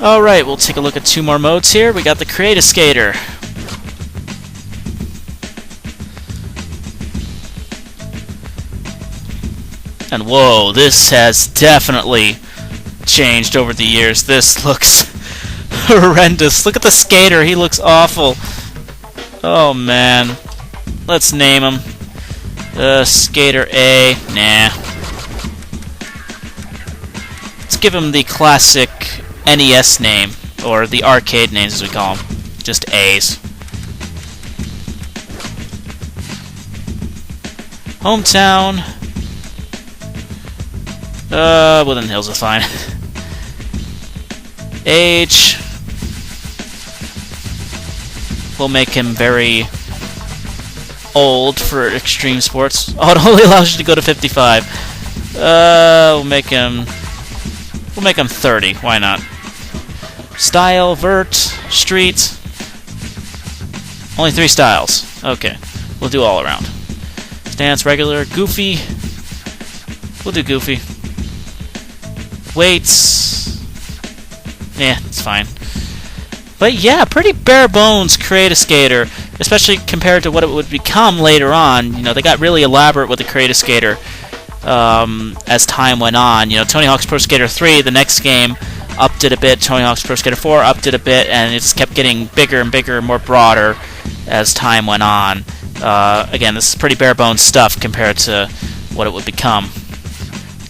Alright, we'll take a look at two more modes here. We got the Create-A-Skater. And whoa, this has definitely changed over the years. This looks horrendous. Look at the skater, he looks awful. Oh man. Let's name him. Skater A. Nah. Let's give him the classic NES name, or the arcade names as we call them. Just A's. Hometown. Woodland Hills is fine. Age. We'll make him very old for extreme sports. Oh, it only allows you to go to 55. We'll make him 30. Why not? Style, vert, street. Only 3 styles. Okay, we'll do all around. Stance, regular, goofy. We'll do goofy. Weights. Yeah, it's fine. But yeah, pretty bare bones Create-A-Skater, especially compared to what it would become later on. You know, they got really elaborate with the Create-A-Skater as time went on. You know, Tony Hawk's Pro Skater 3, the next game, upped it a bit. Tony Hawk's Pro Skater 4 upped it a bit, and it just kept getting bigger and bigger, more broader as time went on. Again, this is pretty bare bones stuff compared to what it would become.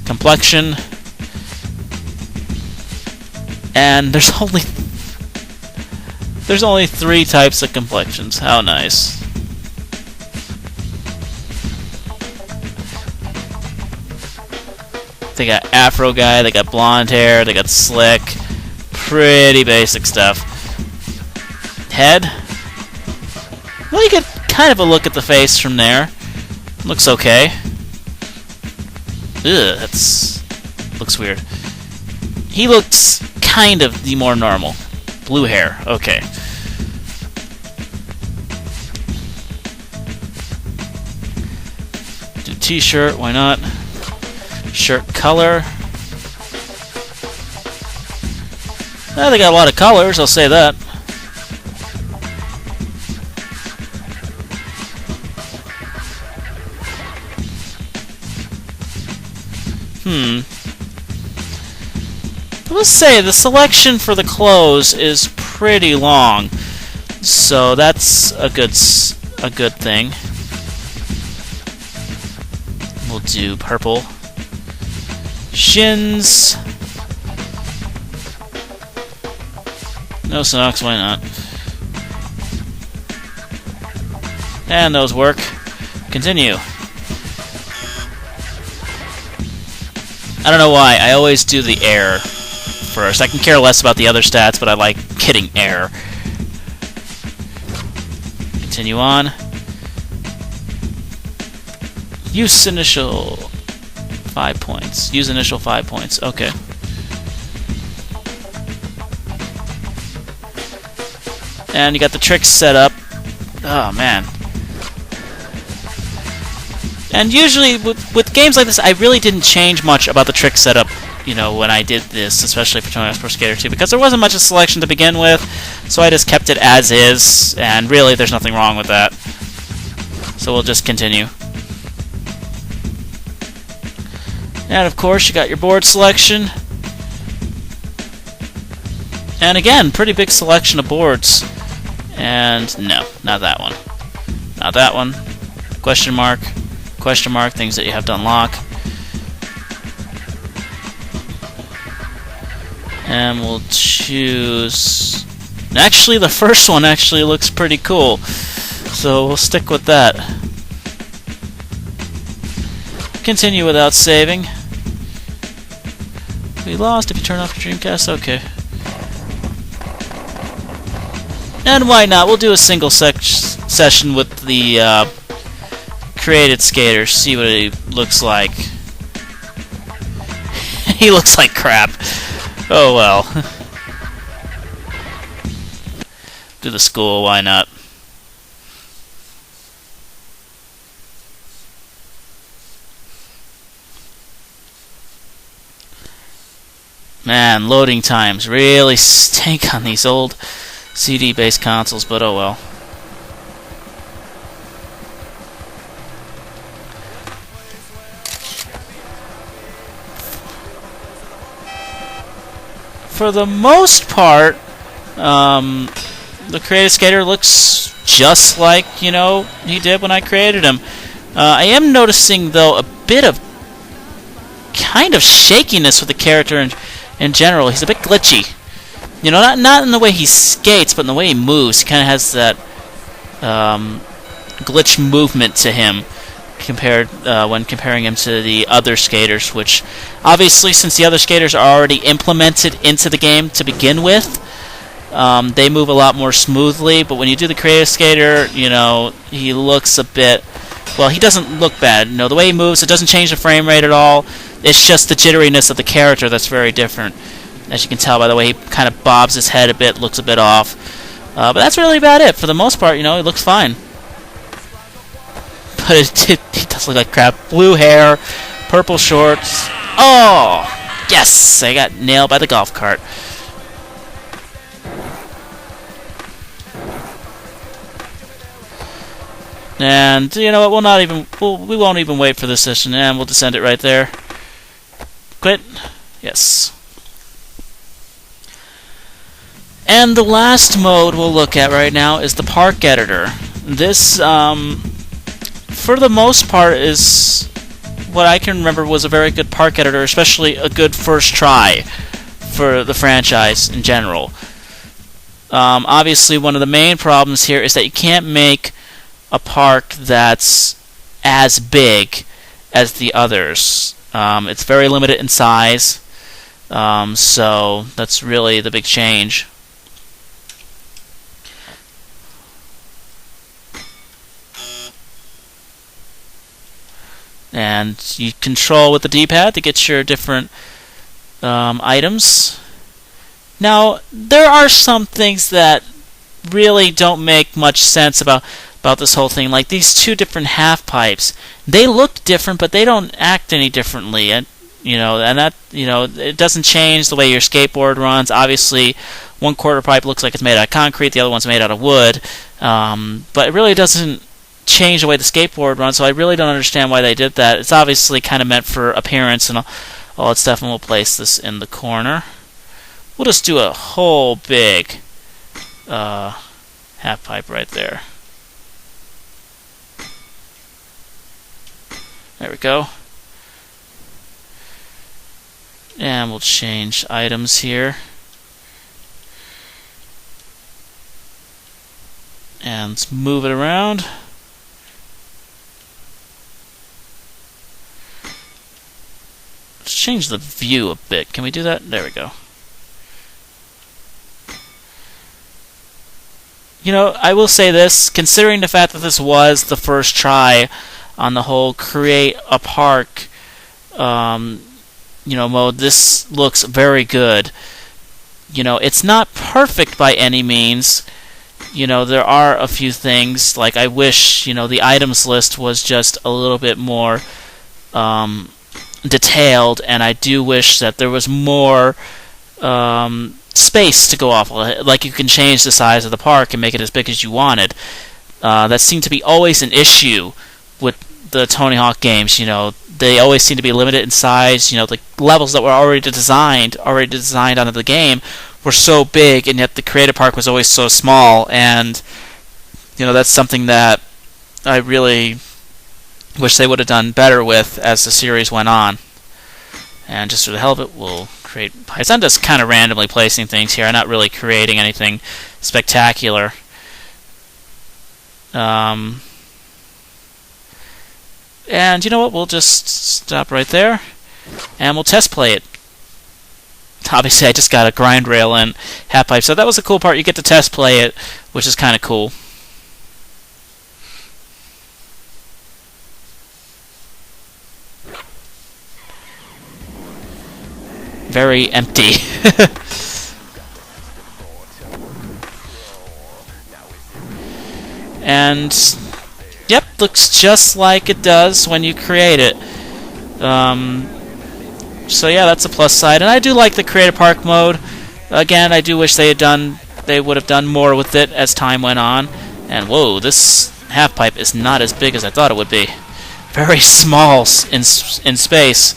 Complexion. And there's only 3 types of complexions. How nice. They got afro guy, they got blonde hair, they got slick. Pretty basic stuff. Head. Well, you get kind of a look at the face from there. Looks okay. Ugh, looks weird. He looks kind of the more normal. Blue hair, okay. Do t-shirt, why not? Shirt color. They got a lot of colors, I'll say that. I must say, the selection for the clothes is pretty long, so that's a good thing. We'll do purple. Shins. No socks, why not? And those work. Continue. I don't know why, I always do the air first. I can care less about the other stats, but I like getting air. Continue on. Use initial 5 points. Use initial 5 points. Okay. And you got the tricks set up. Oh, man. And usually, with games like this, I really didn't change much about the trick setup, you know, when I did this, especially for Tony Hawk's Pro Skater 2, because there wasn't much of a selection to begin with, so I just kept it as is, and really, there's nothing wrong with that. So we'll just continue. And of course, you got your board selection. And again, pretty big selection of boards. And no, not that one. Not that one. Question mark. Question mark, things that you have to unlock. And we'll choose... Actually, the first one actually looks pretty cool. So we'll stick with that. Continue without saving. We lost if you turn off your Dreamcast. Okay. And why not? We'll do a single session with the Created Skater. See what he looks like. He looks like crap. Oh well. Do the school, why not? Man, loading times really stink on these old CD-based consoles, but oh well. For the most part, the Creative Skater looks just like, he did when I created him. I am noticing, though, a bit of kind of shakiness with the character in general. He's a bit glitchy. Not in the way he skates, but in the way he moves. He kind of has that glitch movement to him when comparing him to the other skaters, which obviously, since the other skaters are already implemented into the game to begin with, they move a lot more smoothly. But when you do the Creative Skater, he looks a bit... Well, he doesn't look bad. The way he moves, it doesn't change the frame rate at all. It's just the jitteriness of the character that's very different. As you can tell by the way he kind of bobs his head a bit, looks a bit off. But that's really about it. For the most part, he looks fine. But he does look like crap. Blue hair, purple shorts. Oh! Yes! I got nailed by the golf cart. And you know what? We won't even wait for this session, and we'll just end it right there. Quit. Yes. And the last mode we'll look at right now is the Park Editor. This, for the most part, is what I can remember was a very good Park Editor, especially a good first try for the franchise in general. Obviously, one of the main problems here is that you can't make a park that's as big as the others. It's very limited in size, so that's really the big change. And you control with the D-pad to get your different items. Now, there are some things that really don't make much sense about this whole thing. Like these two different half pipes. They look different, but they don't act any differently. And it doesn't change the way your skateboard runs. Obviously, one quarter pipe looks like it's made out of concrete, the other one's made out of wood. But it really doesn't change the way the skateboard runs, so I really don't understand why they did that. It's obviously kind of meant for appearance and all that stuff, and we'll place this in the corner. We'll just do a whole big half pipe right there. There we go. And we'll change items here. And let's move it around. Let's change the view a bit. Can we do that? There we go. I will say this, considering the fact that this was the first try on the whole create a park mode, this looks very good. It's not perfect by any means. There are a few things, like I wish, the items list was just a little bit more detailed, and I do wish that there was more space to go off. Like you can change the size of the park and make it as big as you wanted. That seemed to be always an issue with the Tony Hawk games. They always seem to be limited in size. The levels that were already designed onto the game were so big, and yet the creative park was always so small. And that's something that I really wish they would have done better with as the series went on. And just for the hell of it, we'll create pipes. I'm just kind of randomly placing things here. I'm not really creating anything spectacular. And you know what? We'll just stop right there, and we'll test play it. Obviously, I just got a grind rail and half pipe, so that was a cool part. You get to test play it, which is kind of cool. Very empty. And yep, looks just like it does when you create it. So yeah, that's a plus side, and I do like the Creative Park mode. Again, I do wish they would have done more with it as time went on. And whoa, this half pipe is not as big as I thought it would be. Very small in space.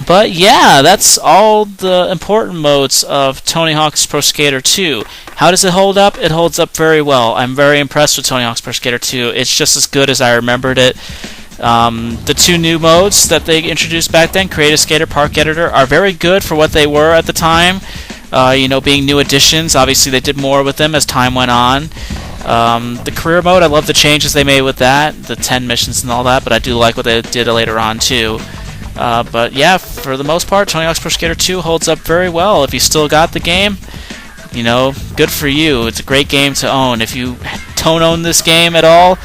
But yeah, that's all the important modes of Tony Hawk's Pro Skater 2. How does it hold up? It holds up very well. I'm very impressed with Tony Hawk's Pro Skater 2. It's just as good as I remembered it. The two new modes that they introduced back then, Creative Skater, Park Editor, are very good for what they were at the time. Being new additions. Obviously, they did more with them as time went on. The career mode, I love the changes they made with that, the 10 missions and all that, but I do like what they did later on, too. But yeah, for the most part, Tony Hawk's Pro Skater 2 holds up very well. If you still got the game, good for you. It's a great game to own. If you don't own this game at all,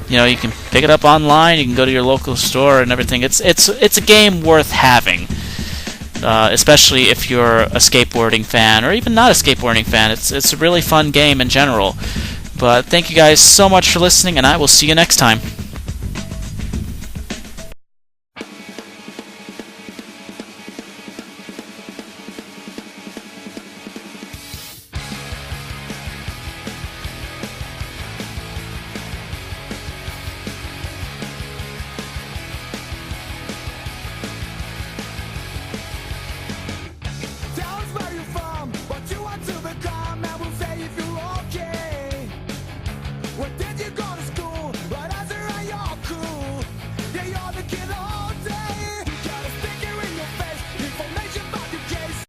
you can pick it up online. You can go to your local store and everything. It's a game worth having, especially if you're a skateboarding fan or even not a skateboarding fan. It's a really fun game in general. But thank you guys so much for listening, and I will see you next time.